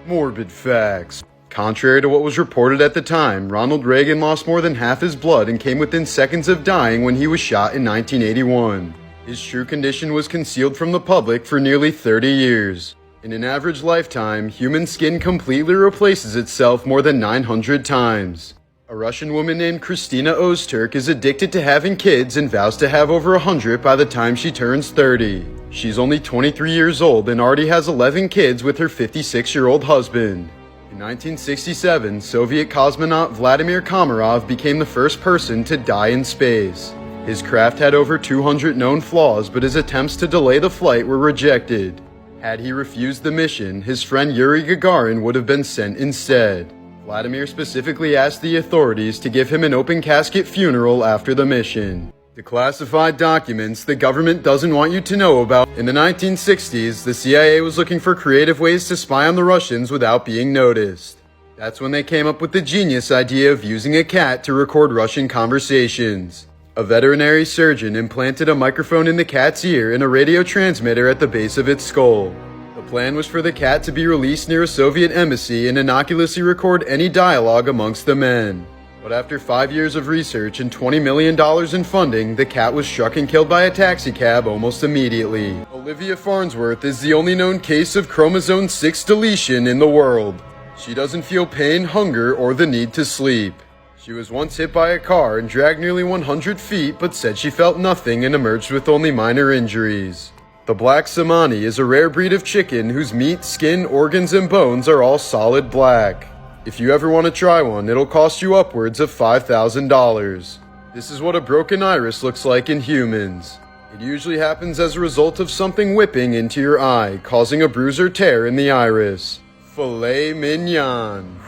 Morbid facts. Contrary to what was reported at the time, Ronald Reagan lost more than half his blood and came within seconds of dying when he was shot in 1981. His true condition was concealed from the public for nearly 30 years. In an average lifetime, human skin completely replaces itself more than 900 times. A Russian woman named Kristina Ozturk is addicted to having kids and vows to have over 100 by the time she turns 30. She's only 23 years old and already has 11 kids with her 56-year-old husband. In 1967, Soviet cosmonaut Vladimir Komarov became the first person to die in space. His craft had over 200 known flaws, but his attempts to delay the flight were rejected. Had he refused the mission, his friend Yuri Gagarin would have been sent instead. Vladimir specifically asked the authorities to give him an open casket funeral after the mission. The classified documents the government doesn't want you to know about. In the 1960s, the CIA was looking for creative ways to spy on the Russians without being noticed. That's when they came up with the genius idea of using a cat to record Russian conversations. A veterinary surgeon implanted a microphone in the cat's ear and a radio transmitter at the base of its skull. The plan was for the cat to be released near a Soviet embassy and innocuously record any dialogue amongst the men. But after 5 years of research and $20 million in funding, the cat was struck and killed by a taxicab almost immediately. Olivia Farnsworth is the only known case of chromosome 6 deletion in the world. She doesn't feel pain, hunger, or the need to sleep. She was once hit by a car and dragged nearly 100 feet, but said she felt nothing and emerged with only minor injuries. The Black Samani is a rare breed of chicken whose meat, skin, organs, and bones are all solid black. If you ever want to try one, it'll cost you upwards of $5,000. This is what a broken iris looks like in humans. It usually happens as a result of something whipping into your eye, causing a bruise or tear in the iris. Filet mignon.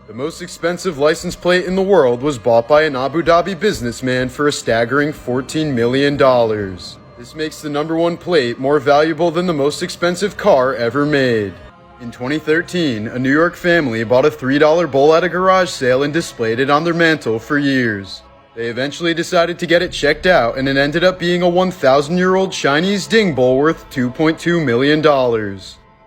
The most expensive license plate in the world was bought by an Abu Dhabi businessman for a staggering $14 million. This makes the #1 plate more valuable than the most expensive car ever made. In 2013, a New York family bought a $3 bowl at a garage sale and displayed it on their mantle for years. They eventually decided to get it checked out, and it ended up being a 1,000-year-old Chinese ding bowl worth $2.2 million.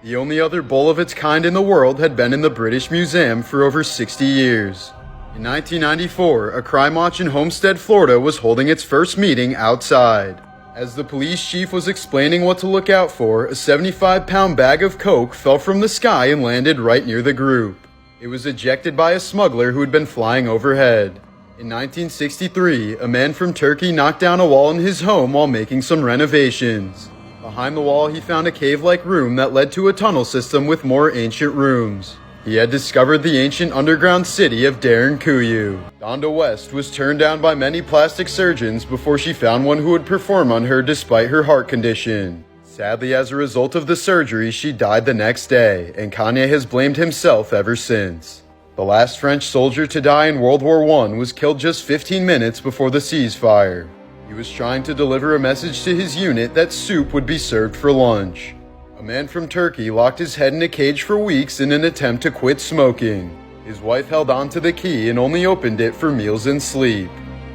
The only other bowl of its kind in the world had been in the British Museum for over 60 years. In 1994, a crime watch in Homestead, Florida was holding its first meeting outside. As the police chief was explaining what to look out for, a 75-pound bag of coke fell from the sky and landed right near the group. It was ejected by a smuggler who had been flying overhead. In 1963, a man from Turkey knocked down a wall in his home while making some renovations. Behind the wall, he found a cave-like room that led to a tunnel system with more ancient rooms. He had discovered the ancient underground city of Derinkuyu. Donda West was turned down by many plastic surgeons before she found one who would perform on her despite her heart condition. Sadly, as a result of the surgery, she died the next day, and Kanye has blamed himself ever since. The last French soldier to die in World War I was killed just 15 minutes before the ceasefire. He was trying to deliver a message to his unit that soup would be served for lunch. A man from Turkey locked his head in a cage for weeks in an attempt to quit smoking. His wife held on to the key and only opened it for meals and sleep.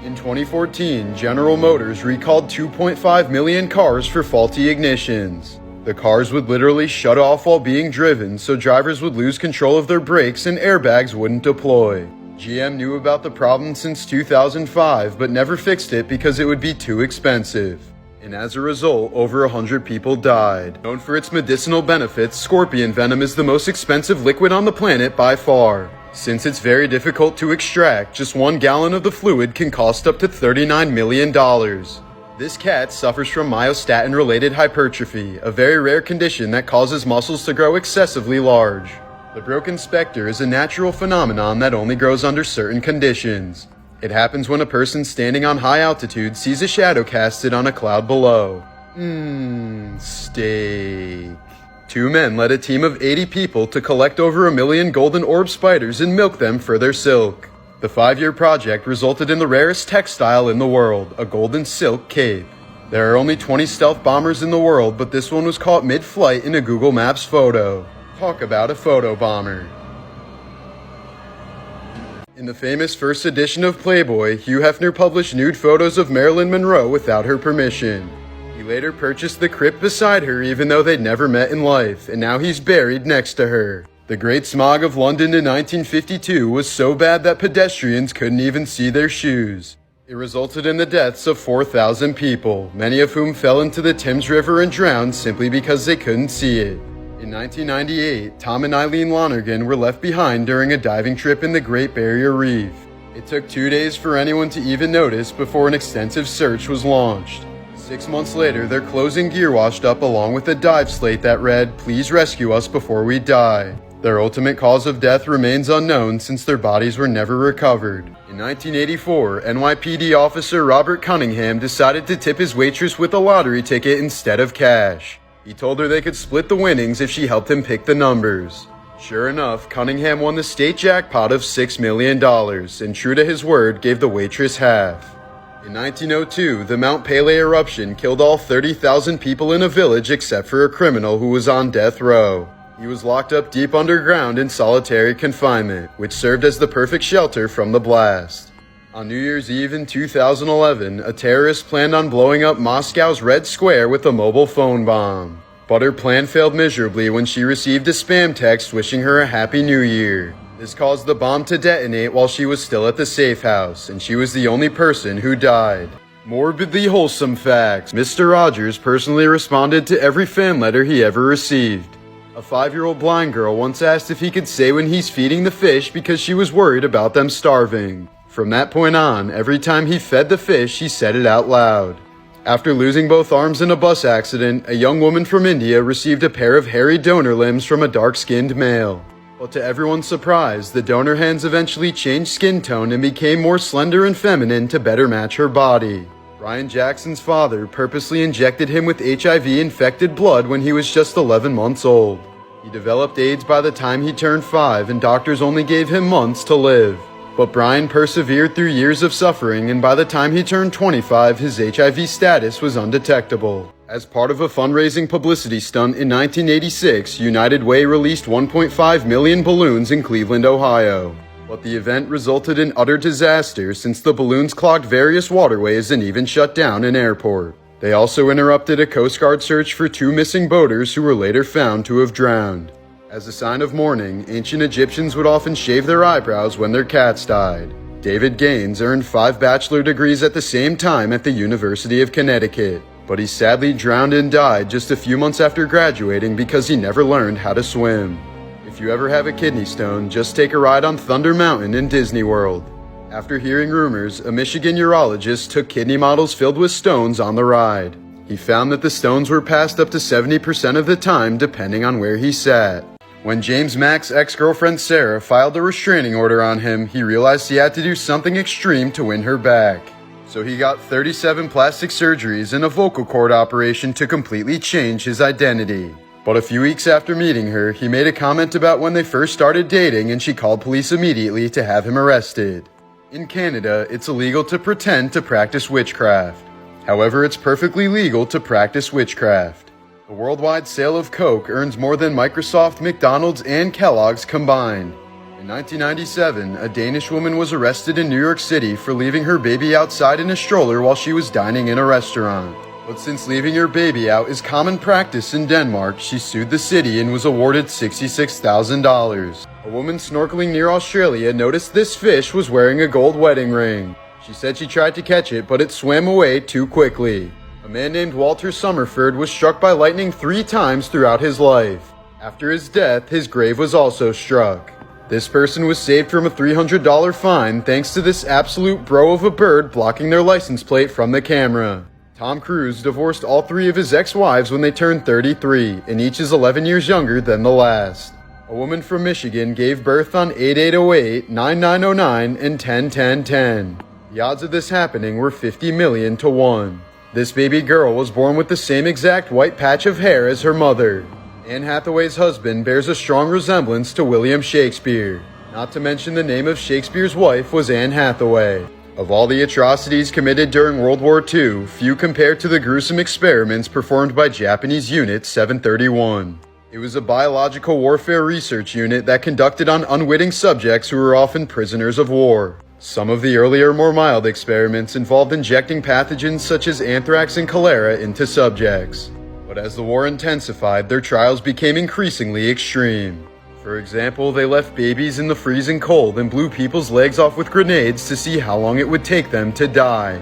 In 2014, General Motors recalled 2.5 million cars for faulty ignitions. The cars would literally shut off while being driven, so drivers would lose control of their brakes and airbags wouldn't deploy. GM knew about the problem since 2005, but never fixed it because it would be too expensive. And as a result, over 100 people died. Known for its medicinal benefits, scorpion venom is the most expensive liquid on the planet by far. Since it's very difficult to extract, just 1 gallon of the fluid can cost up to $39 million. This cat suffers from myostatin-related hypertrophy, a very rare condition that causes muscles to grow excessively large. The broken specter is a natural phenomenon that only grows under certain conditions. It happens when a person standing on high altitude sees a shadow casted on a cloud below. Steak. 2 men led a team of 80 people to collect over 1 million golden orb spiders and milk them for their silk. The 5-year project resulted in the rarest textile in the world, a golden silk cape. There are only 20 stealth bombers in the world, but this one was caught mid-flight in a Google Maps photo. Talk about a photo bomber. In the famous first edition of Playboy, Hugh Hefner published nude photos of Marilyn Monroe without her permission. He later purchased the crypt beside her even though they'd never met in life, and now he's buried next to her. The The Great Smog of London in 1952 was so bad that pedestrians couldn't even see their shoes. It resulted in the deaths of 4,000 people, many of whom fell into the Thames River and drowned simply because they couldn't see it. In 1998, Tom and Eileen Lonergan were left behind during a diving trip in the Great Barrier Reef. It took 2 days for anyone to even notice before an extensive search was launched. 6 months later, their closing gear washed up along with a dive slate that read, "Please rescue us before we die." Their ultimate cause of death remains unknown since their bodies were never recovered. In 1984, NYPD officer Robert Cunningham decided to tip his waitress with a lottery ticket instead of cash. He told her they could split the winnings if she helped him pick the numbers. Sure enough, Cunningham won the state jackpot of $6 million, and true to his word, gave the waitress half. In 1902, the Mount Pelee eruption killed all 30,000 people in a village except for a criminal who was on death row. He was locked up deep underground in solitary confinement, which served as the perfect shelter from the blast. On New Year's Eve in 2011, a terrorist planned on blowing up Moscow's Red Square with a mobile phone bomb. But her plan failed miserably when she received a spam text wishing her a Happy New Year. This caused the bomb to detonate while she was still at the safe house, and she was the only person who died. Morbidly wholesome facts. Mr. Rogers personally responded to every fan letter he ever received. A 5-year-old blind girl once asked if he could say when he's feeding the fish because she was worried about them starving. From that point on, every time he fed the fish, he said it out loud. After losing both arms in a bus accident, a young woman from India received a pair of hairy donor limbs from a dark-skinned male. But to everyone's surprise, the donor hands eventually changed skin tone and became more slender and feminine to better match her body. Brian Jackson's father purposely injected him with HIV-infected blood when he was just 11 months old. He developed AIDS by the time he turned 5, and doctors only gave him months to live. But Brian persevered through years of suffering, and by the time he turned 25, his HIV status was undetectable. As part of a fundraising publicity stunt in 1986, United Way released 1.5 million balloons in Cleveland, Ohio. But the event resulted in utter disaster since the balloons clogged various waterways and even shut down an airport. They also interrupted a Coast Guard search for 2 missing boaters who were later found to have drowned. As a sign of mourning, ancient Egyptians would often shave their eyebrows when their cats died. David Gaines earned 5 bachelor degrees at the same time at the University of Connecticut, but he sadly drowned and died just a few months after graduating because he never learned how to swim. If you ever have a kidney stone, just take a ride on Thunder Mountain in Disney World. After hearing rumors, a Michigan urologist took kidney models filled with stones on the ride. He found that the stones were passed up to 70% of the time depending on where he sat. When James Mack's ex-girlfriend Sarah filed a restraining order on him, he realized he had to do something extreme to win her back. So he got 37 plastic surgeries and a vocal cord operation to completely change his identity. But a few weeks after meeting her, he made a comment about when they first started dating, and she called police immediately to have him arrested. In Canada, it's illegal to pretend to practice witchcraft. However, it's perfectly legal to practice witchcraft. The worldwide sale of Coke earns more than Microsoft, McDonald's, and Kellogg's combined. In 1997, a Danish woman was arrested in New York City for leaving her baby outside in a stroller while she was dining in a restaurant. But since leaving her baby out is common practice in Denmark, she sued the city and was awarded $66,000. A woman snorkeling near Australia noticed this fish was wearing a gold wedding ring. She said she tried to catch it, but it swam away too quickly. A man named Walter Summerford was struck by lightning 3 times throughout his life. After his death, his grave was also struck. This person was saved from a $300 fine thanks to this absolute bro of a bird blocking their license plate from the camera. Tom Cruise divorced all 3 of his ex-wives when they turned 33, and each is 11 years younger than the last. A woman from Michigan gave birth on 8808, 9909, and 101010. The odds of this happening were 50 million to 1. This baby girl was born with the same exact white patch of hair as her mother. Anne Hathaway's husband bears a strong resemblance to William Shakespeare. Not to mention the name of Shakespeare's wife was Anne Hathaway. Of all the atrocities committed during World War II, few compare to the gruesome experiments performed by Japanese Unit 731. It was a biological warfare research unit that conducted on unwitting subjects who were often prisoners of war. Some of the earlier, more mild experiments involved injecting pathogens such as anthrax and cholera into subjects. But as the war intensified, their trials became increasingly extreme. For example, they left babies in the freezing cold and blew people's legs off with grenades to see how long it would take them to die.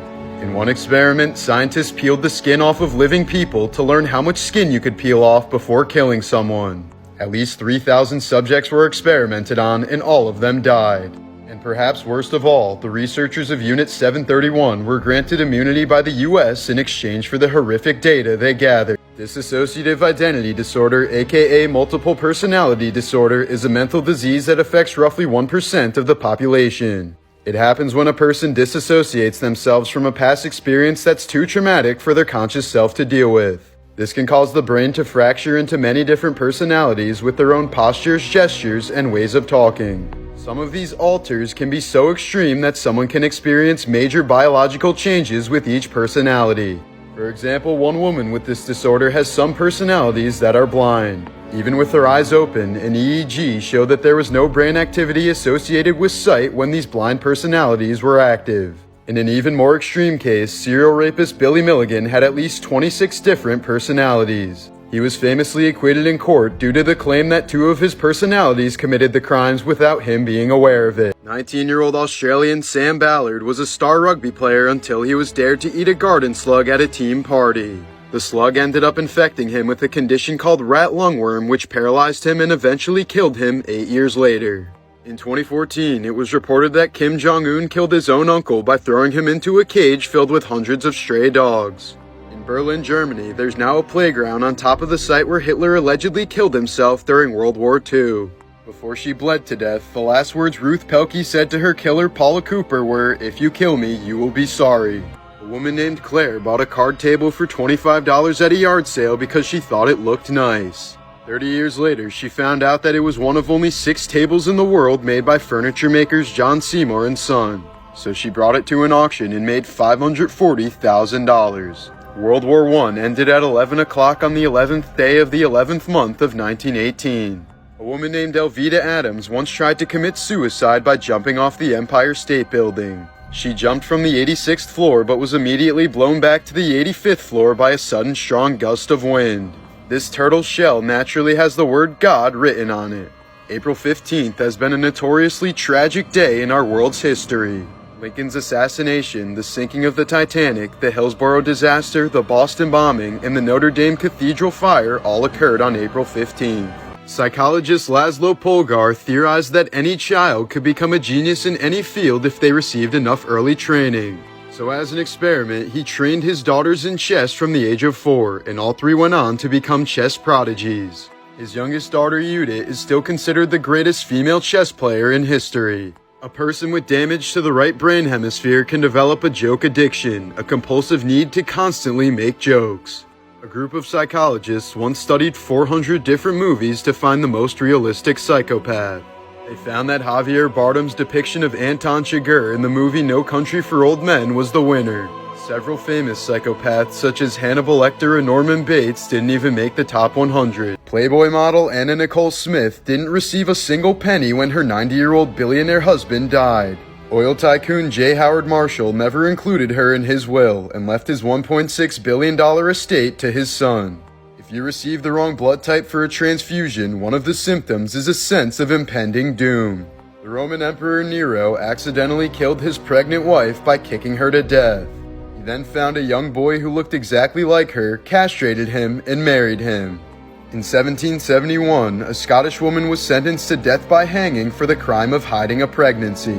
In one experiment, scientists peeled the skin off of living people to learn how much skin you could peel off before killing someone. At least 3,000 subjects were experimented on, and all of them died. And perhaps worst of all, the researchers of Unit 731 were granted immunity by the US in exchange for the horrific data they gathered. Dissociative identity disorder, aka multiple personality disorder, is a mental disease that affects roughly 1% of the population. It happens when a person disassociates themselves from a past experience that's too traumatic for their conscious self to deal with. This can cause the brain to fracture into many different personalities with their own postures, gestures, and ways of talking. Some of these alters can be so extreme that someone can experience major biological changes with each personality. For example, one woman with this disorder has some personalities that are blind. Even with their eyes open, an EEG showed that there was no brain activity associated with sight when these blind personalities were active. In an even more extreme case, serial rapist Billy Milligan had at least 26 different personalities. He was famously acquitted in court due to the claim that 2 of his personalities committed the crimes without him being aware of it. 19-year-old Australian Sam Ballard was a star rugby player until he was dared to eat a garden slug at a team party. The slug ended up infecting him with a condition called rat lungworm, which paralyzed him and eventually killed him 8 years later. In 2014, it was reported that Kim Jong-un killed his own uncle by throwing him into a cage filled with hundreds of stray dogs. In Berlin, Germany, there's now a playground on top of the site where Hitler allegedly killed himself during World War II. Before she bled to death, the last words Ruth Pelkey said to her killer Paula Cooper were, "If you kill me, you will be sorry." A woman named Claire bought a card table for $25 at a yard sale because she thought it looked nice. 30 years later, she found out that it was one of only 6 tables in the world made by furniture makers John Seymour and Son. So she brought it to an auction and made $540,000. World War I ended at 11 o'clock on the 11th day of the 11th month of 1918. A woman named Elvita Adams once tried to commit suicide by jumping off the Empire State Building. She jumped from the 86th floor but was immediately blown back to the 85th floor by a sudden strong gust of wind. This turtle shell naturally has the word God written on it. April 15th has been a notoriously tragic day in our world's history. Lincoln's assassination, the sinking of the Titanic, the Hillsborough disaster, the Boston bombing, and the Notre Dame Cathedral fire all occurred on April 15th. Psychologist Laszlo Polgar theorized that any child could become a genius in any field if they received enough early training. So as an experiment, he trained his daughters in chess from the age of 4, and all 3 went on to become chess prodigies. His youngest daughter, Judith, is still considered the greatest female chess player in history. A person with damage to the right brain hemisphere can develop a joke addiction, a compulsive need to constantly make jokes. A group of psychologists once studied 400 different movies to find the most realistic psychopath. They found that Javier Bardem's depiction of Anton Chigurh in the movie No Country for Old Men was the winner. Several famous psychopaths such as Hannibal Lecter and Norman Bates didn't even make the top 100. Playboy model Anna Nicole Smith didn't receive a single penny when her 90-year-old billionaire husband died. Oil tycoon J. Howard Marshall never included her in his will and left his $1.6 billion estate to his son. If you receive the wrong blood type for a transfusion, one of the symptoms is a sense of impending doom. The Roman Emperor Nero accidentally killed his pregnant wife by kicking her to death. He then found a young boy who looked exactly like her, castrated him, and married him. In 1771, a Scottish woman was sentenced to death by hanging for the crime of hiding a pregnancy.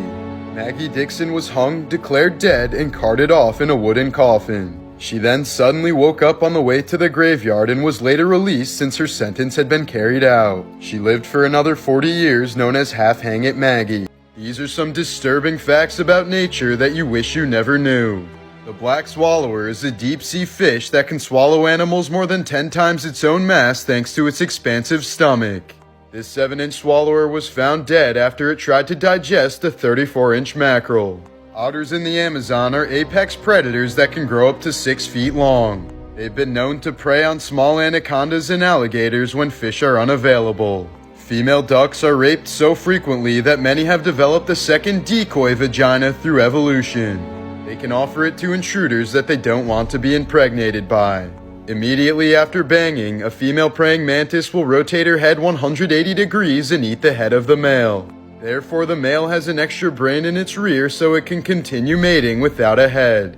Maggie Dixon was hung, declared dead, and carted off in a wooden coffin. She then suddenly woke up on the way to the graveyard and was later released since her sentence had been carried out. She lived for another 40 years, known as Half-Hang It Maggie. These are some disturbing facts about nature that you wish you never knew. The black swallower is a deep-sea fish that can swallow animals more than 10 times its own mass thanks to its expansive stomach. This 7-inch swallower was found dead after it tried to digest a 34-inch mackerel. Otters in the Amazon are apex predators that can grow up to 6 feet long. They've been known to prey on small anacondas and alligators when fish are unavailable. Female ducks are raped so frequently that many have developed a second decoy vagina through evolution. They can offer it to intruders that they don't want to be impregnated by. Immediately after banging, a female praying mantis will rotate her head 180 degrees and eat the head of the male. Therefore, the male has an extra brain in its rear so it can continue mating without a head.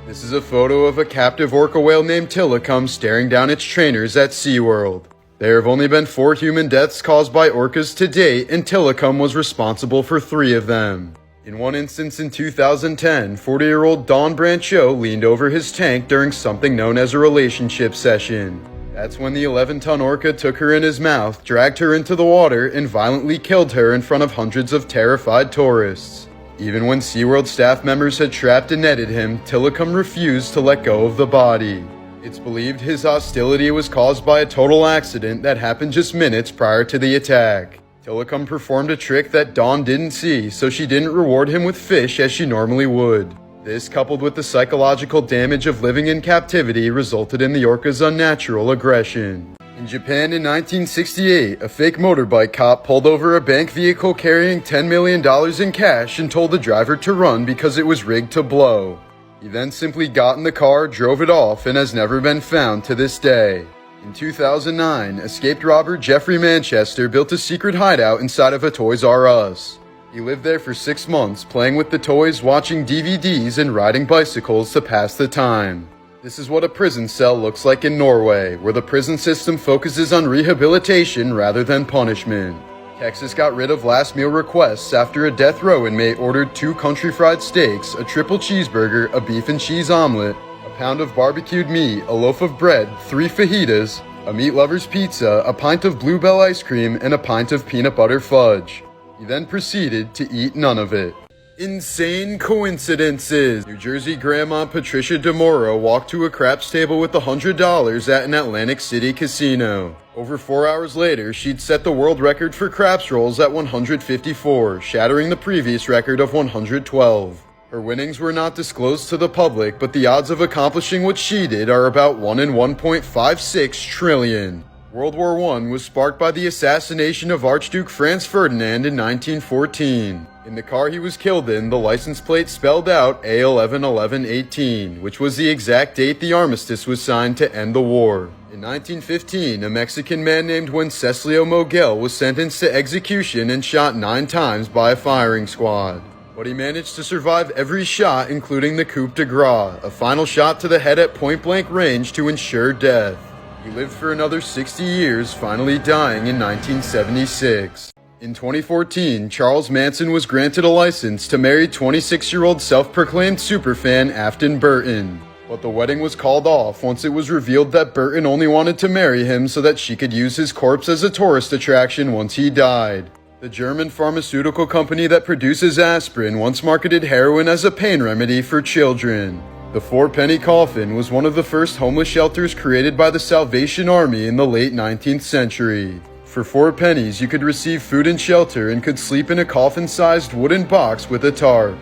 This is a photo of a captive orca whale named Tilikum staring down its trainers at SeaWorld. There have only been 4 human deaths caused by orcas to date, and Tilikum was responsible for 3 of them. In one instance in 2010, 40-year-old Don Brancho leaned over his tank during something known as a relationship session. That's when the 11-ton orca took her in his mouth, dragged her into the water, and violently killed her in front of hundreds of terrified tourists. Even when SeaWorld staff members had trapped and netted him, Tilikum refused to let go of the body. It's believed his hostility was caused by a total accident that happened just minutes prior to the attack. Tilikum performed a trick that Dawn didn't see, so she didn't reward him with fish as she normally would. This, coupled with the psychological damage of living in captivity, resulted in the orca's unnatural aggression. In Japan in 1968, a fake motorbike cop pulled over a bank vehicle carrying $10 million in cash and told the driver to run because it was rigged to blow. He then simply got in the car, drove it off, and has never been found to this day. In 2009, escaped robber Jeffrey Manchester built a secret hideout inside of a Toys R Us. He lived there for 6 months, playing with the toys, watching DVDs, and riding bicycles to pass the time. This is what a prison cell looks like in Norway, where the prison system focuses on rehabilitation rather than punishment. Texas got rid of last meal requests after a death row inmate ordered 2 country fried steaks, a triple cheeseburger, a beef and cheese omelet, a pound of barbecued meat, a loaf of bread, 3 fajitas, a meat lover's pizza, a pint of Bluebell ice cream, and a pint of peanut butter fudge. He then proceeded to eat none of it. Insane coincidences. New Jersey grandma Patricia DeMoro walked to a craps table with $100 at an Atlantic City casino. Over 4 hours later, she'd set the world record for craps rolls at 154, shattering the previous record of 112. Her winnings were not disclosed to the public, but the odds of accomplishing what she did are about 1 in 1.56 trillion. World War I was sparked by the assassination of Archduke Franz Ferdinand in 1914. In the car he was killed in, the license plate spelled out A111118, which was the exact date the armistice was signed to end the war. In 1915, a Mexican man named Wenceslao Moguel was sentenced to execution and shot 9 times by a firing squad. But he managed to survive every shot, including the coup de grace, a final shot to the head at point-blank range to ensure death. He lived for another 60 years, finally dying in 1976. In 2014, Charles Manson was granted a license to marry 26-year-old self-proclaimed superfan Afton Burton. But the wedding was called off once it was revealed that Burton only wanted to marry him so that she could use his corpse as a tourist attraction once he died. The German pharmaceutical company that produces aspirin once marketed heroin as a pain remedy for children. The 4-penny coffin was one of the first homeless shelters created by the Salvation Army in the late 19th century. For 4 pennies, you could receive food and shelter and could sleep in a coffin-sized wooden box with a tarp.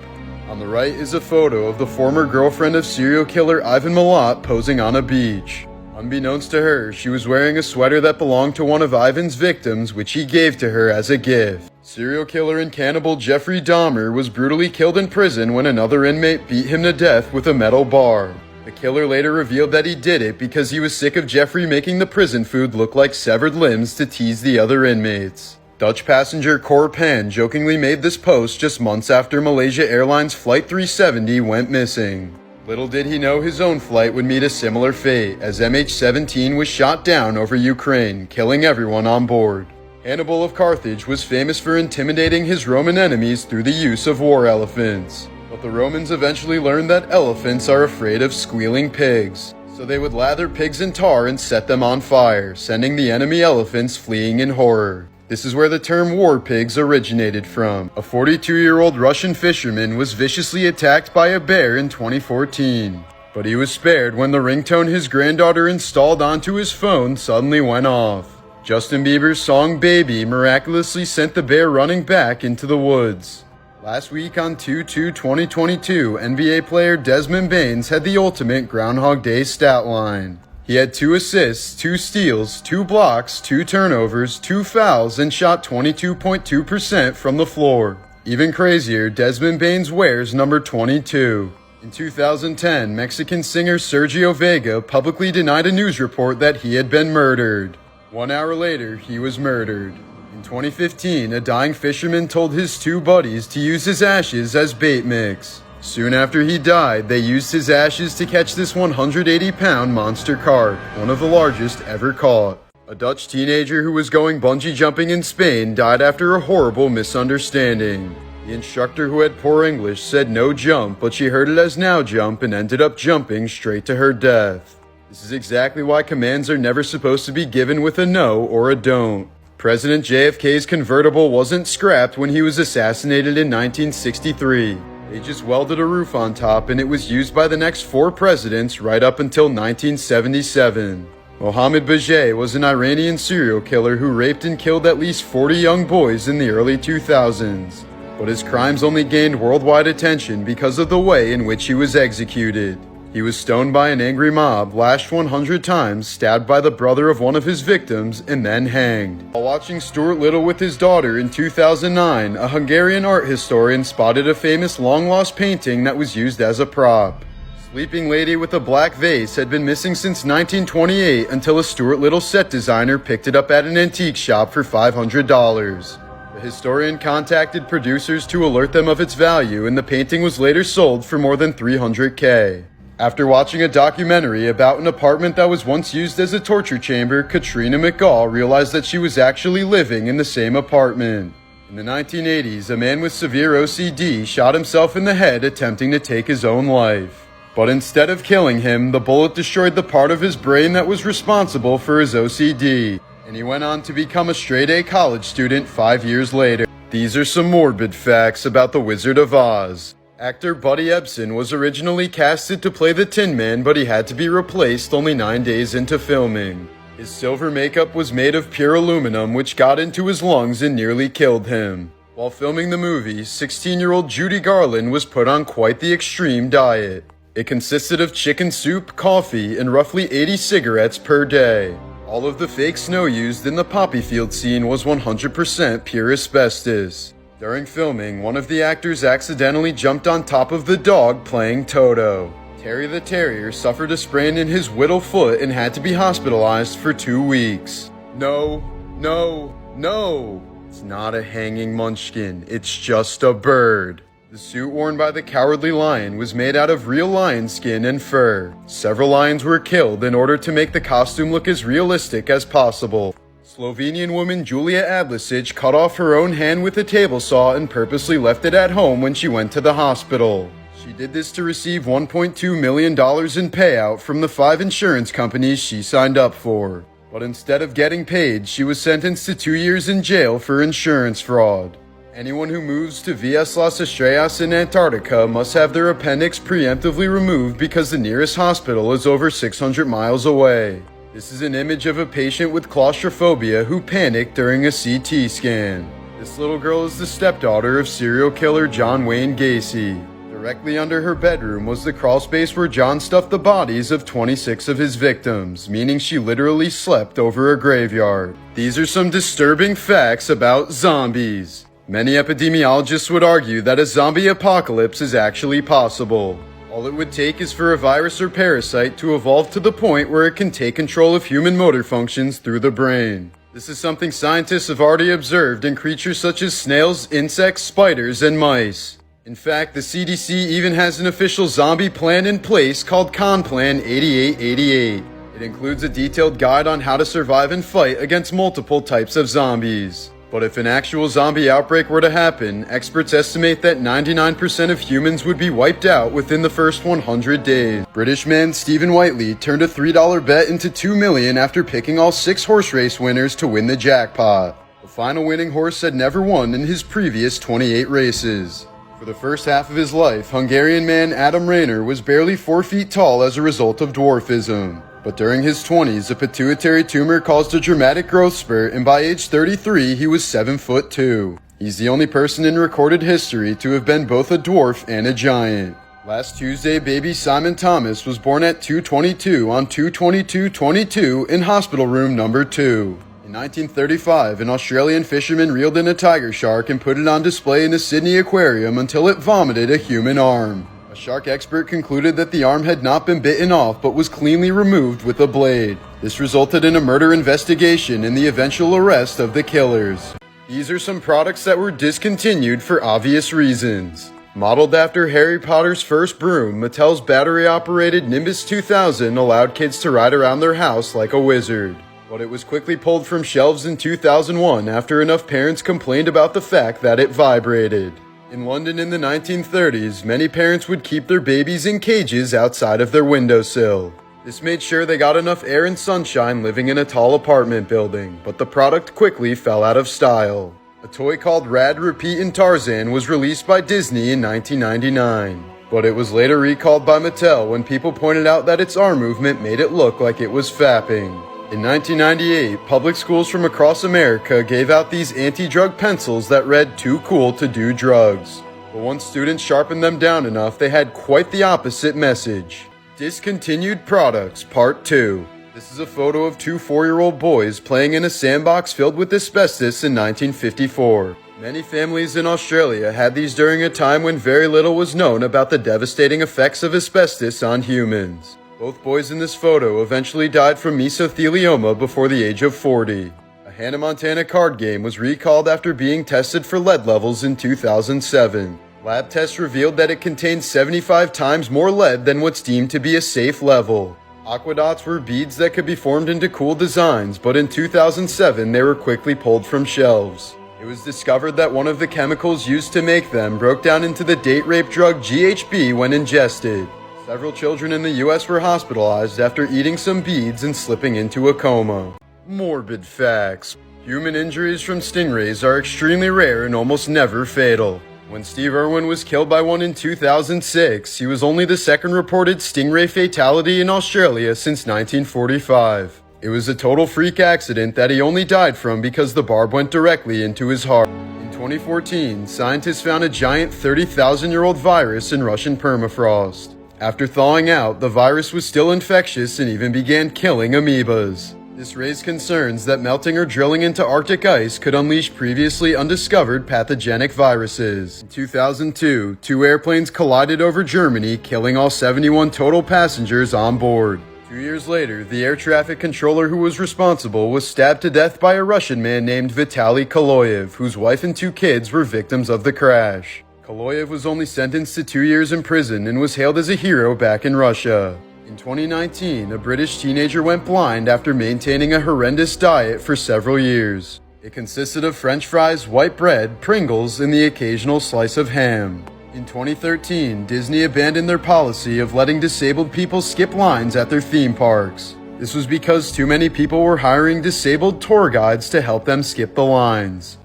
On the right is a photo of the former girlfriend of serial killer Ivan Milat posing on a beach. Unbeknownst to her, she was wearing a sweater that belonged to one of Ivan's victims, which he gave to her as a gift. Serial killer and cannibal Jeffrey Dahmer was brutally killed in prison when another inmate beat him to death with a metal bar. The killer later revealed that he did it because he was sick of Jeffrey making the prison food look like severed limbs to tease the other inmates. Dutch passenger Cor Pan jokingly made this post just months after Malaysia Airlines Flight 370 went missing. Little did he know his own flight would meet a similar fate, as MH17 was shot down over Ukraine, killing everyone on board. Hannibal of Carthage was famous for intimidating his Roman enemies through the use of war elephants. But the Romans eventually learned that elephants are afraid of squealing pigs, so they would lather pigs in tar and set them on fire, sending the enemy elephants fleeing in horror. This is where the term war pigs originated from. A 42-year-old Russian fisherman was viciously attacked by a bear in 2014. But he was spared when the ringtone his granddaughter installed onto his phone suddenly went off. Justin Bieber's song Baby miraculously sent the bear running back into the woods. Last week on 2/2/2022, NBA player Desmond Baines had the ultimate Groundhog Day stat line. He had 2 assists, 2 steals, 2 blocks, 2 turnovers, 2 fouls, and shot 22.2% from the floor. Even crazier, Desmond Baines wears number 22. In 2010, Mexican singer Sergio Vega publicly denied a news report that he had been murdered. 1 hour later, he was murdered. In 2015, a dying fisherman told his two buddies to use his ashes as bait mix. Soon after he died, they used his ashes to catch this 180-pound monster carp, one of the largest ever caught. A Dutch teenager who was going bungee jumping in Spain died after a horrible misunderstanding. The instructor, who had poor English, said no jump, but she heard it as now jump and ended up jumping straight to her death. This is exactly why commands are never supposed to be given with a no or a don't. President JFK's convertible wasn't scrapped when he was assassinated in 1963. They just welded a roof on top and it was used by the next 4 presidents right up until 1977. Mohammed Bajay was an Iranian serial killer who raped and killed at least 40 young boys in the early 2000s. But his crimes only gained worldwide attention because of the way in which he was executed. He was stoned by an angry mob, lashed 100 times, stabbed by the brother of one of his victims, and then hanged. While watching Stuart Little with his daughter in 2009, a Hungarian art historian spotted a famous long-lost painting that was used as a prop. Sleeping Lady with a Black Vase had been missing since 1928 until a Stuart Little set designer picked it up at an antique shop for $500. The historian contacted producers to alert them of its value, and the painting was later sold for more than $300K. After watching a documentary about an apartment that was once used as a torture chamber, Katrina McGaw realized that she was actually living in the same apartment. In the 1980s, a man with severe OCD shot himself in the head attempting to take his own life. But instead of killing him, the bullet destroyed the part of his brain that was responsible for his OCD. And he went on to become a straight-A college student 5 years later. These are some morbid facts about the Wizard of Oz. Actor Buddy Ebsen was originally casted to play the Tin Man, but he had to be replaced only 9 days into filming. His silver makeup was made of pure aluminum, which got into his lungs and nearly killed him. While filming the movie, 16-year-old Judy Garland was put on quite the extreme diet. It consisted of chicken soup, coffee, and roughly 80 cigarettes per day. All of the fake snow used in the poppy field scene was 100% pure asbestos. During filming, one of the actors accidentally jumped on top of the dog playing Toto. Terry the Terrier suffered a sprain in his whittle foot and had to be hospitalized for 2 weeks. No, no, no! It's not a hanging munchkin, it's just a bird. The suit worn by the Cowardly Lion was made out of real lion skin and fur. Several lions were killed in order to make the costume look as realistic as possible. Slovenian woman Julia Adlisic cut off her own hand with a table saw and purposely left it at home when she went to the hospital. She did this to receive $1.2 million in payout from the 5 insurance companies she signed up for. But instead of getting paid, she was sentenced to 2 years in jail for insurance fraud. Anyone who moves to Villas Las Estrellas in Antarctica must have their appendix preemptively removed because the nearest hospital is over 600 miles away. This is an image of a patient with claustrophobia who panicked during a CT scan. This little girl is the stepdaughter of serial killer John Wayne Gacy. Directly under her bedroom was the crawl space where John stuffed the bodies of 26 of his victims, meaning she literally slept over a graveyard. These are some disturbing facts about zombies. Many epidemiologists would argue that a zombie apocalypse is actually possible. All it would take is for a virus or parasite to evolve to the point where it can take control of human motor functions through the brain. This is something scientists have already observed in creatures such as snails, insects, spiders, and mice. In fact, the CDC even has an official zombie plan in place called ConPlan 8888. It includes a detailed guide on how to survive and fight against multiple types of zombies. But if an actual zombie outbreak were to happen, experts estimate that 99% of humans would be wiped out within the first 100 days. British man Stephen Whiteley turned a $3 bet into $2 million after picking all 6 horse race winners to win the jackpot. The final winning horse had never won in his previous 28 races. For the first half of his life, Hungarian man Adam Rayner was barely 4 feet tall as a result of dwarfism. But during his 20s, a pituitary tumor caused a dramatic growth spurt, and by age 33, he was 7'2". He's the only person in recorded history to have been both a dwarf and a giant. Last Tuesday, baby Simon Thomas was born at 2:22 on 2/22/22 in hospital room number 2. In 1935, an Australian fisherman reeled in a tiger shark and put it on display in the Sydney Aquarium until it vomited a human arm. A A shark expert concluded that the arm had not been bitten off but was cleanly removed with a blade. This resulted in a murder investigation and the eventual arrest of the killers. These are some products that were discontinued for obvious reasons. Modeled after Harry Potter's first broom, Mattel's battery-operated Nimbus 2000 allowed kids to ride around their house like a wizard. But it was quickly pulled from shelves in 2001 after enough parents complained about the fact that it vibrated. In London in the 1930s, many parents would keep their babies in cages outside of their windowsill. This made sure they got enough air and sunshine living in a tall apartment building, but the product quickly fell out of style. A toy called Rad, Repeat, and Tarzan was released by Disney in 1999, but it was later recalled by Mattel when people pointed out that its arm movement made it look like it was fapping. In 1998, public schools from across America gave out these anti-drug pencils that read "Too cool to do drugs." But once students sharpened them down enough, they had quite the opposite message. Discontinued Products Part 2. This is a photo of two 4-year-old boys playing in a sandbox filled with asbestos in 1954. Many families in Australia had these during a time when very little was known about the devastating effects of asbestos on humans. Both boys in this photo eventually died from mesothelioma before the age of 40. A Hannah Montana card game was recalled after being tested for lead levels in 2007. Lab tests revealed that it contained 75 times more lead than what's deemed to be a safe level. Aquadots were beads that could be formed into cool designs, but in 2007 they were quickly pulled from shelves. It was discovered that one of the chemicals used to make them broke down into the date rape drug GHB when ingested. Several children in the US were hospitalized after eating some beads and slipping into a coma. Morbid facts. Human injuries from stingrays are extremely rare and almost never fatal. When Steve Irwin was killed by one in 2006, he was only the second reported stingray fatality in Australia since 1945. It was a total freak accident that he only died from because the barb went directly into his heart. In 2014, scientists found a giant 30,000-year-old virus in Russian permafrost. After thawing out, the virus was still infectious and even began killing amoebas. This raised concerns that melting or drilling into Arctic ice could unleash previously undiscovered pathogenic viruses. In 2002, two airplanes collided over Germany, killing all 71 total passengers on board. 2 years later, the air traffic controller who was responsible was stabbed to death by a Russian man named Vitaly Kaloyev, whose wife and 2 kids were victims of the crash. Kaloyev was only sentenced to 2 years in prison and was hailed as a hero back in Russia. In 2019, a British teenager went blind after maintaining a horrendous diet for several years. It consisted of French fries, white bread, Pringles, and the occasional slice of ham. In 2013, Disney abandoned their policy of letting disabled people skip lines at their theme parks. This was because too many people were hiring disabled tour guides to help them skip the lines.